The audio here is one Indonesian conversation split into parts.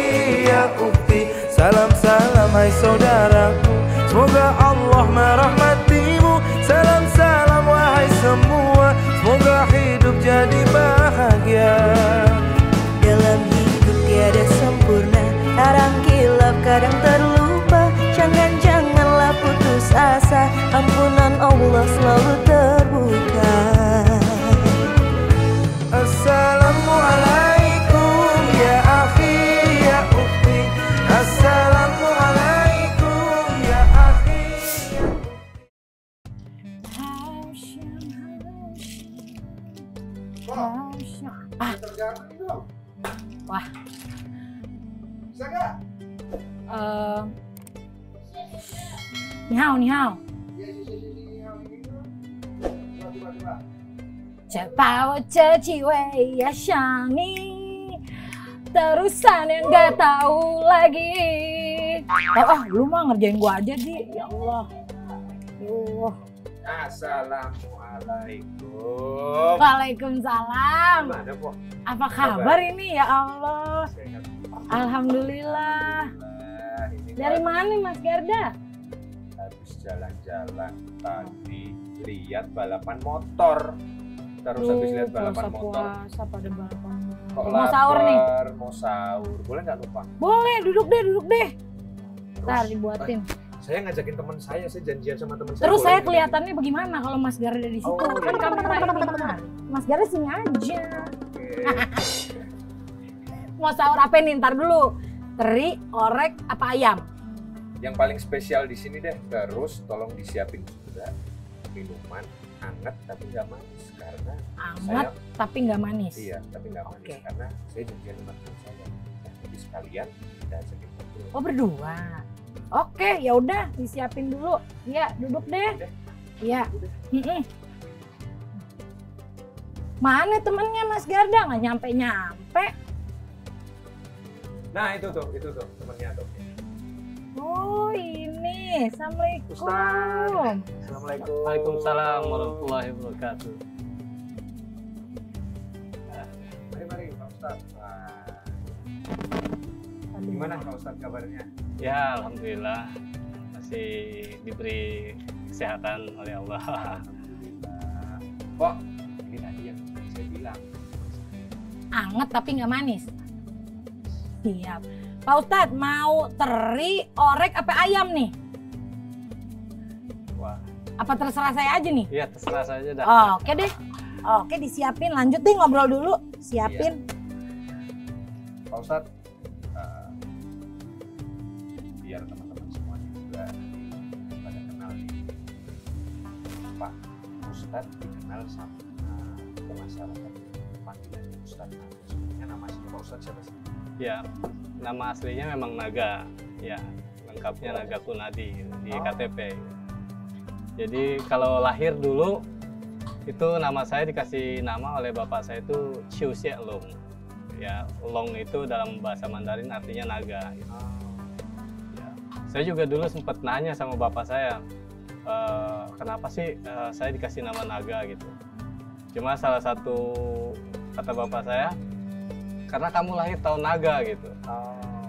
akhi ya ukti, salam-salam hai saudaraku. Semoga Allah merahmatimu, salam-salam wahai semua. Semoga hidup jadi bahagia. Dalam hidup tiada sempurna, kadang kilap, kadang terlupa. Janganlah putus asa, ampunan Allah selalu terbuka. Assalamualaikum ya akhi ya ukti, Assalamualaikum ya akhi. Wah. Bisa gak? Ni hao. Coba cewek ya Shani, terusan yang gak tahu lagi. Lu mah ngerjain gua aja sih, ya Allah. Assalamualaikum. Waalaikumsalam. Gimana, Po? Apa kabar ini ya Allah? Alhamdulillah. Dari mana Mas Garda? Habis jalan-jalan tadi lihat balapan motor. Terus habis lihat balapan motor. Puasa pada balapan. Kok Mau sahur nih? Mau sahur. Boleh nggak lupa? Boleh, duduk deh. Ntar dibuatin. Saya ngajakin teman saya janjian sama teman saya. Terus saya boleh kelihatannya bagaimana kalau Mas Garda di situ? Kan kamera ini. Mas Garda sini aja. Mau sahur apa nih? Ntar dulu. Teri, orek, apa ayam? Yang paling spesial di sini deh. Terus tolong disiapin juga minuman hangat tapi nggak manis karena Hangat tapi nggak manis. Iya, tapi nggak manis karena saya janjian sama teman saya. Nah, jadi sekalian kita ajakin ngobrol. Oh berdua. Oke, ya udah disiapin dulu. Ya, duduk deh. Iya. Mana temennya Mas Garda? Nggak nyampe. Nah itu tuh temennya tuh. Oh ini, Assalamualaikum. Ustaz. Assalamualaikum. Waalaikumsalam warahmatullahi wabarakatuh. Mari Pak Ustaz. Gimana Pak Ustaz kabarnya? Ya alhamdulillah masih diberi kesehatan oleh Allah. Alhamdulillah. Kok ini tadi yang saya bilang. Anget tapi nggak manis. Siap. Pak Ustadz mau teri, orek, apa ayam nih? Wah. Apa terserah saya aja nih? Iya terserah saja dah. Oke deh. Oke disiapin. Lanjut deh ngobrol dulu. Siapin. Iya. Pak Ustadz, biar teman-teman semuanya juga pada kenal nih. Pak Ustadz dikenal sama masyarakat panggilannya Ustadz. Sebenarnya nama asli Pak Ustadz siapa sih? Ya nama aslinya memang Naga. Ya lengkapnya Naga Kunadi di KTP. Jadi kalau lahir dulu itu nama saya dikasih nama oleh bapak saya itu Chiu Xie Long. Ya Long itu dalam bahasa Mandarin artinya naga. Gitu. Ya, saya juga dulu sempat nanya sama bapak saya, kenapa sih saya dikasih nama naga gitu. Cuma salah satu kata bapak saya, karena kamu lahir tahun naga gitu.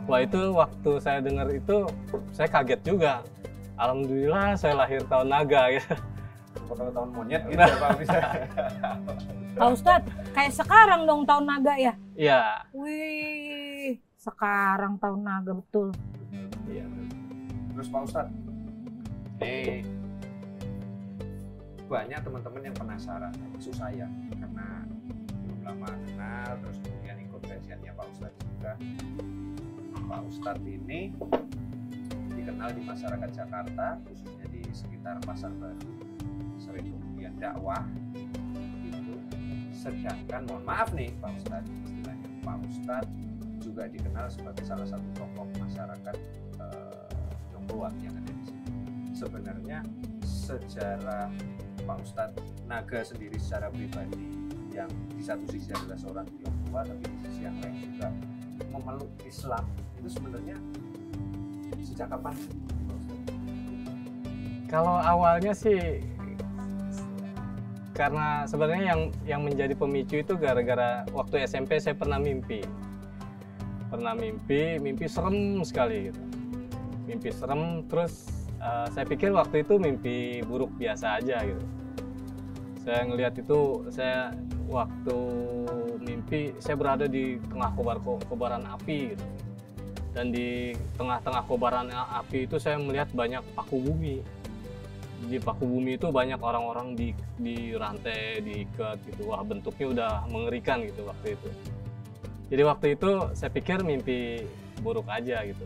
Wah itu waktu saya dengar itu saya kaget juga. Alhamdulillah saya lahir tahun naga gitu. Kalau tahun monyet gitu ya Pak bisa. Pak Ustadz, kayak sekarang dong tahun naga ya? Iya. Wih, sekarang tahun naga betul. Iya. Terus Pak Ustadz, banyak teman-teman yang penasaran, termasuk saya, karena belum lama kenal, terus kemudian ikut kajiannya Pak Ustadz juga. Pak Ustadz ini dikenal di masyarakat Jakarta, khususnya di sekitar Pasar Baru, sering kemudian dakwah gitu. Sedangkan mohon maaf nih Pak Ustadz, istilahnya Pak Ustadz juga dikenal sebagai salah satu tokoh masyarakat Tionghoa yang ada di sini. Sebenarnya sejarah Pak Ustadz Naga sendiri secara pribadi yang di satu sisi adalah seorang Tionghoa, tapi di sisi yang lain juga memeluk Islam, itu sebenarnya sejak kapan? Kalau awalnya sih karena sebenarnya yang menjadi pemicu itu gara-gara waktu SMP saya pernah mimpi. pernah mimpi serem sekali gitu. Mimpi serem, terus saya pikir waktu itu mimpi buruk biasa aja gitu. Saya ngelihat itu, saya waktu mimpi saya berada di tengah kobaran api gitu. Dan di tengah-tengah kobaran api itu saya melihat banyak paku bumi. Di paku bumi itu banyak orang-orang di rantai, diikat gitu. Wah, bentuknya udah mengerikan gitu waktu itu. Jadi waktu itu saya pikir mimpi buruk aja gitu.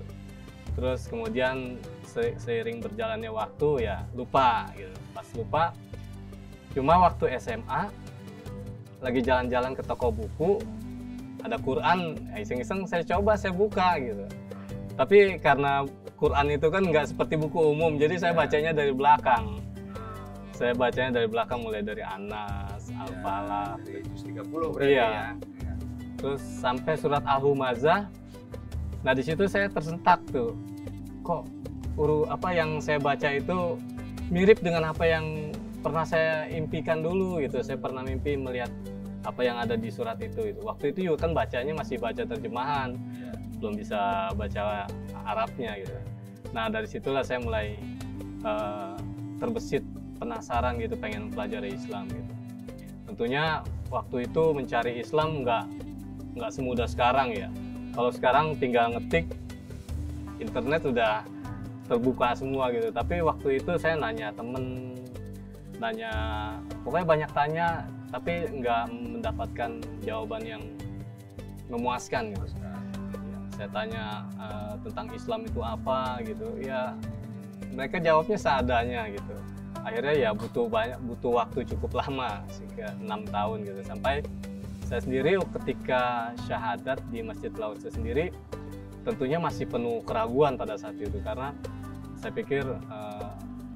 Terus kemudian seiring berjalannya waktu ya lupa gitu. Pas lupa, cuma waktu SMA lagi jalan-jalan ke toko buku, ada Quran, iseng-iseng saya buka gitu. Tapi karena Quran itu kan nggak seperti buku umum, jadi saya bacanya dari belakang. Saya bacanya dari belakang, mulai dari Anas, Al-Falaq. Dari juz 30 berarti ya. Terus sampai surat Al-Humazah. Nah di situ saya tersentak tuh. Kok apa yang saya baca itu mirip dengan apa yang pernah saya impikan dulu gitu. Saya pernah mimpi melihat apa yang ada di surat itu. Waktu itu juga kan bacanya masih baca terjemahan, belum bisa baca Arabnya gitu. Nah dari situlah saya mulai terbesit penasaran gitu, pengen pelajari Islam gitu. Tentunya waktu itu mencari Islam nggak semudah sekarang ya. Kalau sekarang tinggal ngetik, internet udah terbuka semua gitu. Tapi waktu itu saya nanya temen, pokoknya banyak tanya, tapi nggak mendapatkan jawaban yang memuaskan gitu. Ya, saya tanya tentang Islam itu apa gitu, ya mereka jawabnya seadanya gitu. Akhirnya ya butuh waktu cukup lama, sekitar 6 tahun gitu, sampai saya sendiri ketika syahadat di Masjid Al-Aqsa sendiri tentunya masih penuh keraguan pada saat itu, karena saya pikir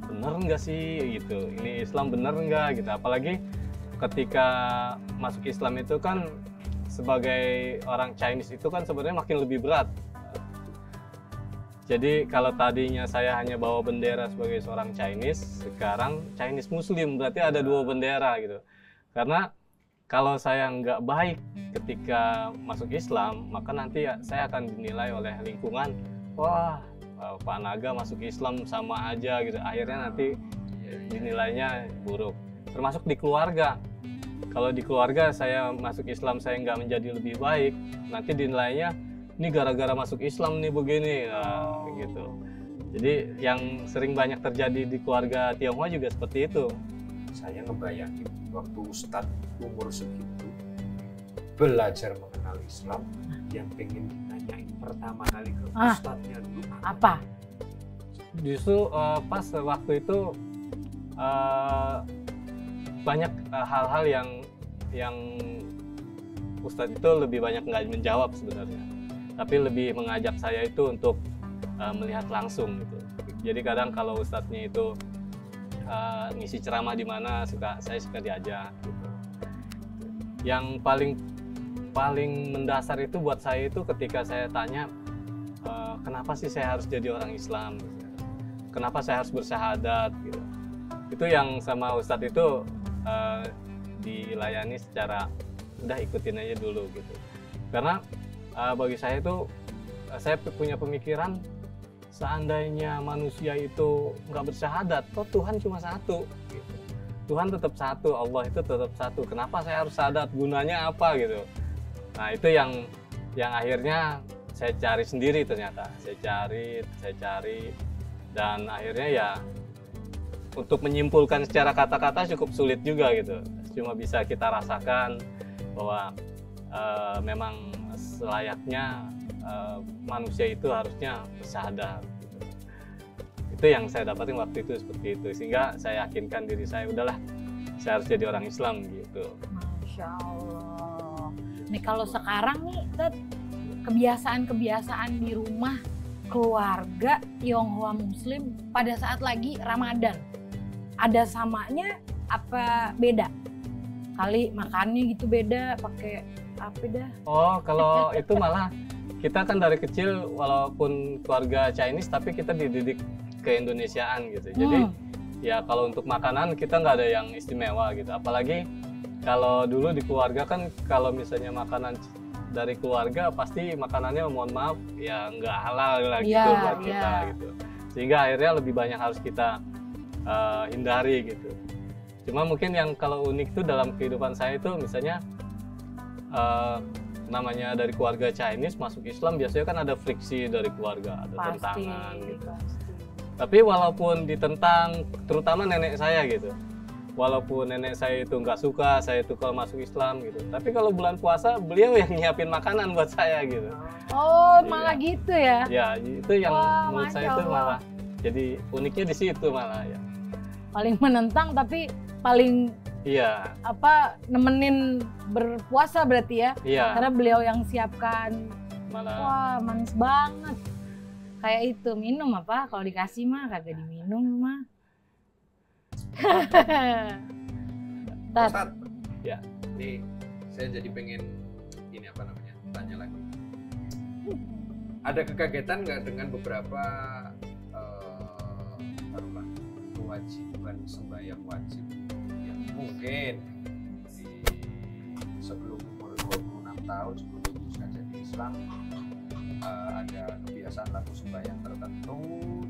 bener nggak sih gitu, ini Islam bener nggak gitu. Apalagi ketika masuk Islam itu kan sebagai orang Chinese itu kan sebenarnya makin lebih berat. Jadi kalau tadinya saya hanya bawa bendera sebagai seorang Chinese, sekarang Chinese Muslim, berarti ada 2 bendera gitu. Karena kalau saya nggak baik ketika masuk Islam, maka nanti saya akan dinilai oleh lingkungan, wah Pak Naga masuk Islam sama aja gitu. Akhirnya nanti dinilainya buruk. Termasuk di keluarga. Kalau di keluarga saya masuk Islam, saya nggak menjadi lebih baik, nanti dinilainya ini gara-gara masuk Islam nih begini, gitu. Jadi yang sering banyak terjadi di keluarga Tionghoa juga seperti itu. Saya ngebayangin waktu Ustadz umur segitu belajar mengenal Islam, yang pengen nanyain pertama kali ke Ustadznya dulu Apa? Justru pas waktu itu banyak hal-hal yang Ustadz itu lebih banyak nggak menjawab sebenarnya, tapi lebih mengajak saya itu untuk melihat langsung gitu. Jadi kadang kalau Ustadznya itu ngisi ceramah di mana, saya suka diajak gitu. Yang paling mendasar itu buat saya itu ketika saya tanya kenapa sih saya harus jadi orang Islam gitu. Kenapa saya harus bersyahadat gitu. Itu yang sama Ustadz itu dilayani secara udah ikutin aja dulu gitu. Karena bagi saya itu saya punya pemikiran, seandainya manusia itu nggak bersyahadat, toh Tuhan cuma satu gitu. Tuhan tetap satu, Allah itu tetap satu. Kenapa saya harus syahadat? Gunanya apa gitu? Nah itu yang akhirnya saya cari sendiri ternyata. Saya cari dan akhirnya ya untuk menyimpulkan secara kata-kata cukup sulit juga gitu. Cuma bisa kita rasakan bahwa memang selayaknya manusia itu harusnya bersyahadat gitu. Itu yang saya dapatin waktu itu seperti itu, sehingga saya yakinkan diri saya, udahlah saya harus jadi orang Islam gitu. Masya Allah. Nih kalau sekarang nih Ted, kebiasaan-kebiasaan di rumah keluarga Tionghoa Muslim pada saat lagi Ramadan, ada samanya apa beda? Kali makannya gitu beda, pakai apa dah? Oh, kalau itu malah kita kan dari kecil walaupun keluarga Chinese tapi kita dididik ke-Indonesiaan gitu. Jadi ya kalau untuk makanan kita nggak ada yang istimewa gitu. Apalagi kalau dulu di keluarga kan kalau misalnya makanan dari keluarga pasti makanannya mohon maaf ya nggak halal lah gitu Iya, buat kita iya. gitu. Sehingga akhirnya lebih banyak harus kita hindari gitu. Cuma mungkin yang kalau unik tuh dalam kehidupan saya itu misalnya namanya dari keluarga Chinese masuk Islam biasanya kan ada friksi dari keluarga, ada Pasti, tentangan gitu. pasti. Tapi walaupun ditentang, terutama nenek saya gitu, walaupun nenek saya itu nggak suka, saya itu kalau masuk Islam gitu. Tapi kalau bulan puasa beliau yang nyiapin makanan buat saya gitu. Oh, Iya. malah gitu ya? Ya itu yang Wah, menurut saya Masya itu Allah. malah jadi uniknya di situ malah ya. Paling menentang tapi paling Iya, nemenin berpuasa berarti ya? iya Karena beliau yang siapkan. malah. Wah, manis banget. Kayak itu, minum apa? Kalau dikasih mah kagak diminum mah. Tat, Ustadz, Ya. nih saya jadi pengen ini apa namanya tanya lagi. Ada kekagetan nggak dengan beberapa taruhlah kewajiban sembahyang wajib yang mungkin di sebelum umur 26 tahun sebelum memutuskan jadi Islam ada kebiasaan laku sembahyang tertentu,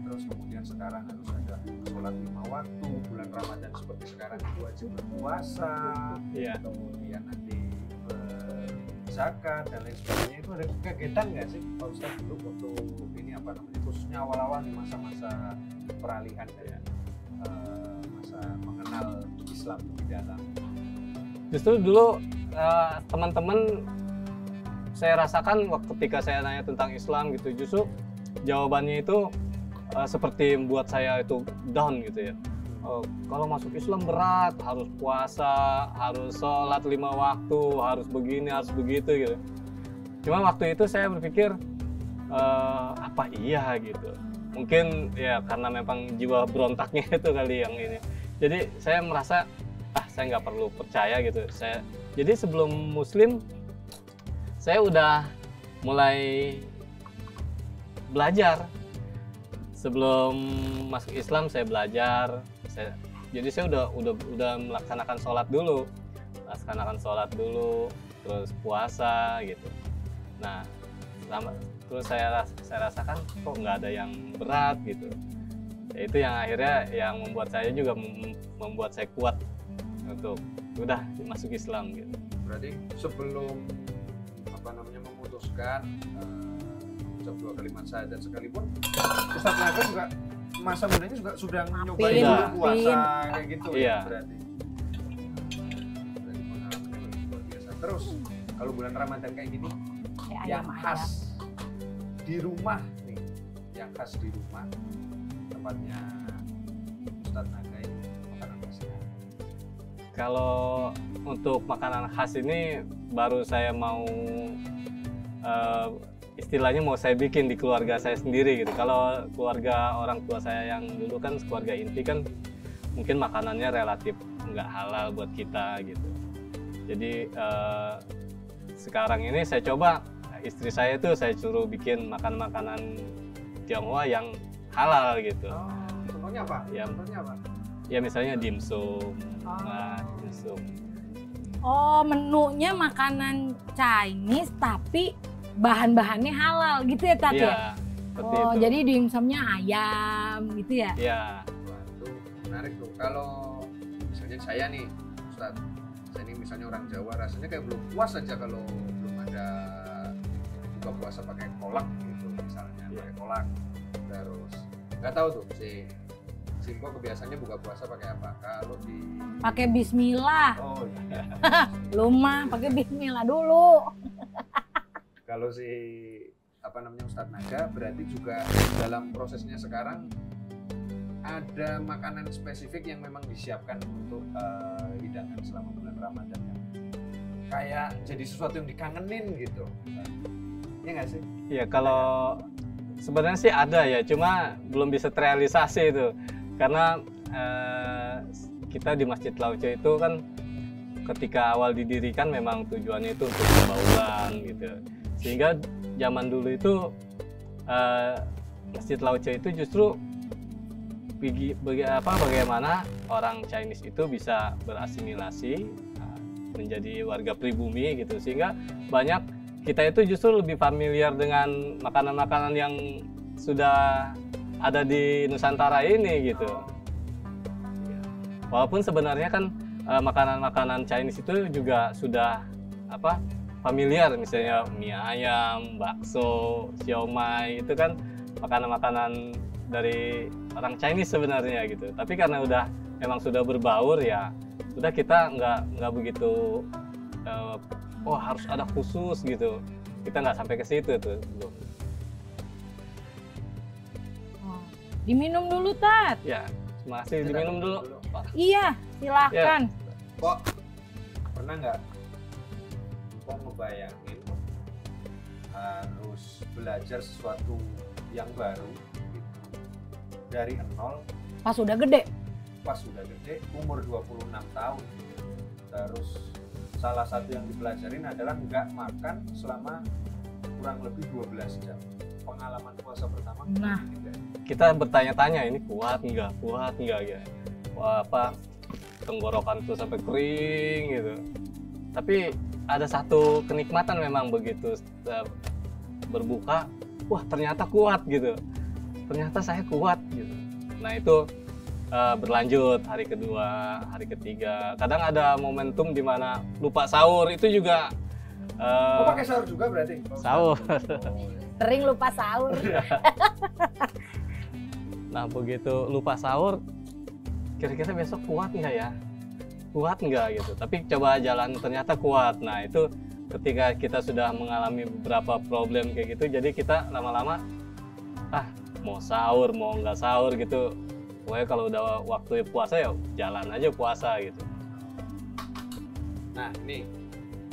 terus kemudian sekarang harus ada sholat 5 waktu, bulan Ramadan seperti sekarang itu wajib berpuasa, Iya. kemudian nanti zakat dan lain sebagainya. Itu ada kegiatan nggak sih Pak Ustadz dulu waktu ini apa namanya khususnya awal-awal di masa-masa peralihan dari masa mengenal Islam lebih dalam? Justru dulu teman-teman saya rasakan ketika saya nanya tentang Islam gitu, justru jawabannya itu seperti membuat saya itu down gitu ya. Kalau masuk Islam berat, harus puasa, harus sholat 5 waktu, harus begini, harus begitu gitu. Cuma waktu itu saya berpikir apa iya gitu. Mungkin ya karena memang jiwa berontaknya itu kali yang ini. Jadi saya merasa saya nggak perlu percaya gitu. Jadi sebelum Muslim saya udah mulai belajar. Sebelum masuk Islam saya belajar. Jadi saya udah melaksanakan sholat dulu, terus puasa gitu. Nah, terus saya rasakan kok nggak ada yang berat gitu. Ya, itu yang akhirnya yang membuat saya juga membuat saya kuat untuk udah masuk Islam gitu. Berarti sebelum memutuskan ucap 2 kalimat syahadat sekalipun Ustadz Naga juga masa mudanya juga sudah nyobain dulu puasa kayak gitu Iya. ya berarti pengalamannya luar biasa. Terus kalau bulan Ramadan kayak gini kayak yang ayam-ayam. khas di rumah nih, yang khas di rumah tempatnya Ustadz Naga ini makanan khasnya. Kalau untuk makanan khas ini baru saya mau istilahnya mau saya bikin di keluarga saya sendiri gitu. Kalau keluarga orang tua saya yang dulu kan keluarga inti kan mungkin makanannya relatif nggak halal buat kita gitu. Jadi sekarang ini saya coba istri saya tuh saya suruh bikin makanan Tionghoa yang halal gitu. Contohnya apa? Ya. Contohnya apa? Ya misalnya dimsum. Nah, dimsum. Oh, menunya makanan Chinese tapi bahan-bahannya halal gitu ya Tat ya? Iya, seperti Oh, itu. jadi dimsumnya ayam gitu ya? Iya. Wah, itu menarik tuh. Kalau misalnya saya nih, Ustadz, saya ini misalnya orang Jawa, rasanya kayak belum puas aja kalau belum ada buka puasa pakai kolak gitu, misalnya pakai kolak. Terus nggak tahu tuh si Simpo kebiasaannya buka puasa pakai apa? Kalau di Pakai bismillah. oh iya. Lu mah pakai bismillah dulu. Kalau si Ustadz Naga berarti juga dalam prosesnya sekarang ada makanan spesifik yang memang disiapkan untuk hidangan selama bulan Ramadan yang kayak jadi sesuatu yang dikangenin gitu. Ya nggak sih? Ya kalau sebenarnya sih ada ya, cuma belum bisa terrealisasi itu karena kita di Masjid Lauco itu kan ketika awal didirikan memang tujuannya itu untuk pembauran gitu, sehingga zaman dulu itu Masjid Lauco itu justru bagaimana orang Chinese itu bisa berasimilasi menjadi warga pribumi gitu, sehingga banyak kita itu justru lebih familiar dengan makanan-makanan yang sudah ada di Nusantara ini gitu. Walaupun sebenarnya kan makanan-makanan Chinese itu juga sudah familiar, misalnya mie ayam, bakso, siomay, itu kan makanan-makanan dari orang Chinese sebenarnya gitu. Tapi karena memang sudah berbaur ya, udah kita nggak begitu harus ada khusus gitu. Kita nggak sampai ke situ tuh belum. Diminum dulu, Tat. Ya, masih diminum dulu. Iya, silakan. Kok pernah nggak kok ngebayangin harus belajar sesuatu yang baru gitu, dari nol Pas udah gede. umur 26 tahun, terus salah satu yang dipelajarin adalah nggak makan selama kurang lebih 12 jam. Pengalaman puasa pertama Nah. Kita bertanya-tanya, ini kuat nggak ya. Wah, tenggorokan itu sampai kering gitu. Tapi ada satu kenikmatan memang begitu berbuka, wah ternyata kuat gitu. Ternyata saya kuat gitu. Nah itu berlanjut hari kedua, hari ketiga. Kadang ada momentum di mana lupa sahur, itu juga. pakai sahur juga berarti? Sahur. Sering lupa sahur. Nah begitu lupa sahur, kira-kira besok kuat nggak ya? Kuat nggak gitu? Tapi coba jalan, ternyata kuat. Nah itu ketika kita sudah mengalami beberapa problem kayak gitu, jadi kita lama-lama mau sahur mau nggak sahur gitu. Pokoknya kalau udah waktu puasa ya jalan aja puasa gitu. Nah nih,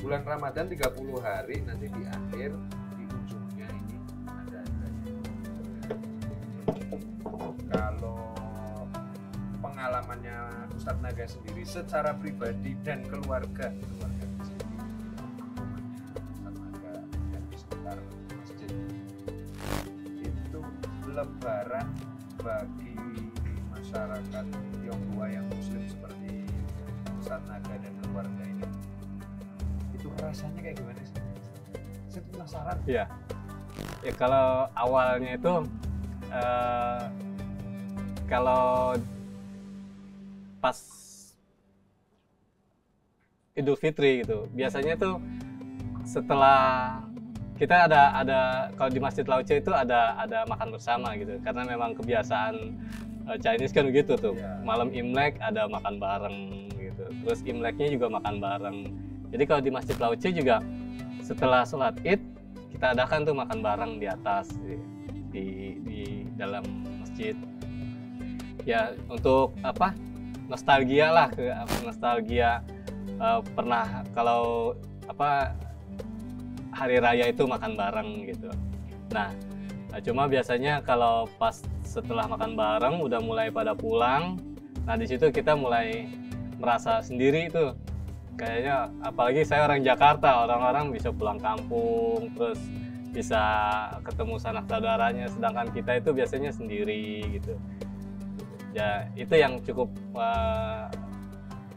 bulan Ramadan 30 hari, nanti di akhir, di ujungnya ini ada kalau pengalamannya Ustadz Naga sendiri secara pribadi dan keluarga di sini, Ustadz Naga dan di sekitar masjid, itu lebaran bagi masyarakat Tionghoa yang muslim seperti Ustadz Naga dan keluarga ini, itu rasanya kayak gimana sih? Saya penasaran. Iya. Ya kalau awalnya itu kalau pas Idul Fitri gitu, biasanya tuh setelah kita ada kalau di Masjid Lauce itu ada makan bersama gitu, karena memang kebiasaan Chinese kan begitu tuh. Malam Imlek ada makan bareng gitu, terus Imleknya juga makan bareng. Jadi kalau di Masjid Lauce juga setelah sholat Id kita adakan tuh makan bareng di atas di dalam masjid. Ya untuk nostalgia lah, nostalgia pernah kalau hari raya itu makan bareng gitu. Nah cuma biasanya kalau pas setelah makan bareng udah mulai pada pulang, nah di situ kita mulai merasa sendiri tuh. Kayaknya apalagi saya orang Jakarta, orang-orang bisa pulang kampung, terus bisa ketemu sanak saudaranya, sedangkan kita itu biasanya sendiri gitu. Ya itu yang cukup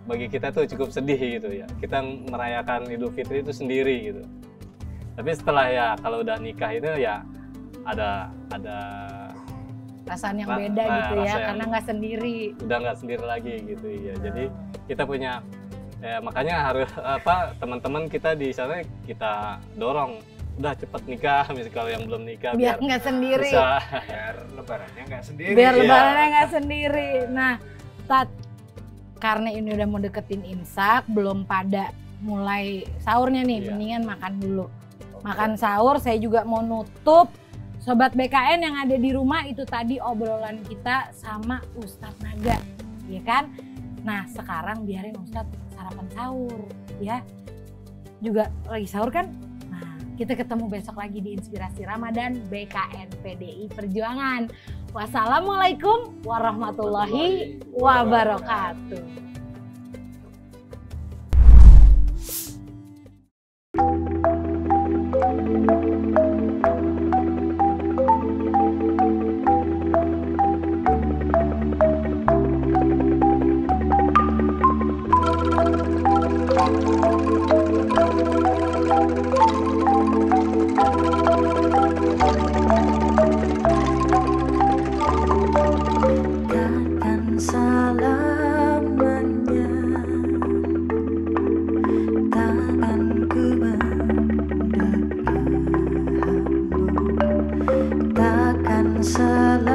bagi kita tuh cukup sedih gitu ya. Kita merayakan Idul Fitri itu sendiri gitu. Tapi setelah ya kalau udah nikah itu ya ada Perasaan yang beda gitu ya, karena nggak sendiri. Udah nggak sendiri lagi gitu ya. Jadi kita punya makanya harus teman-teman kita di sana kita dorong, udah cepet nikah, misalnya kalau yang belum nikah biar nggak sendiri. Biar lebarannya nggak sendiri. Biar lebarannya nggak sendiri. Nah, Tat, karena ini udah mau deketin imsak, belum pada mulai sahurnya nih, mendingan makan dulu. Makan sahur, saya juga mau nutup. Sobat BKN yang ada di rumah, itu tadi obrolan kita sama Ustadz Naga, ya kan? Nah sekarang biarin Ustadz sarapan sahur, ya. Juga lagi sahur kan? Nah kita ketemu besok lagi di Inspirasi Ramadan BKN PDI Perjuangan. Wassalamualaikum warahmatullahi wabarakatuh. salam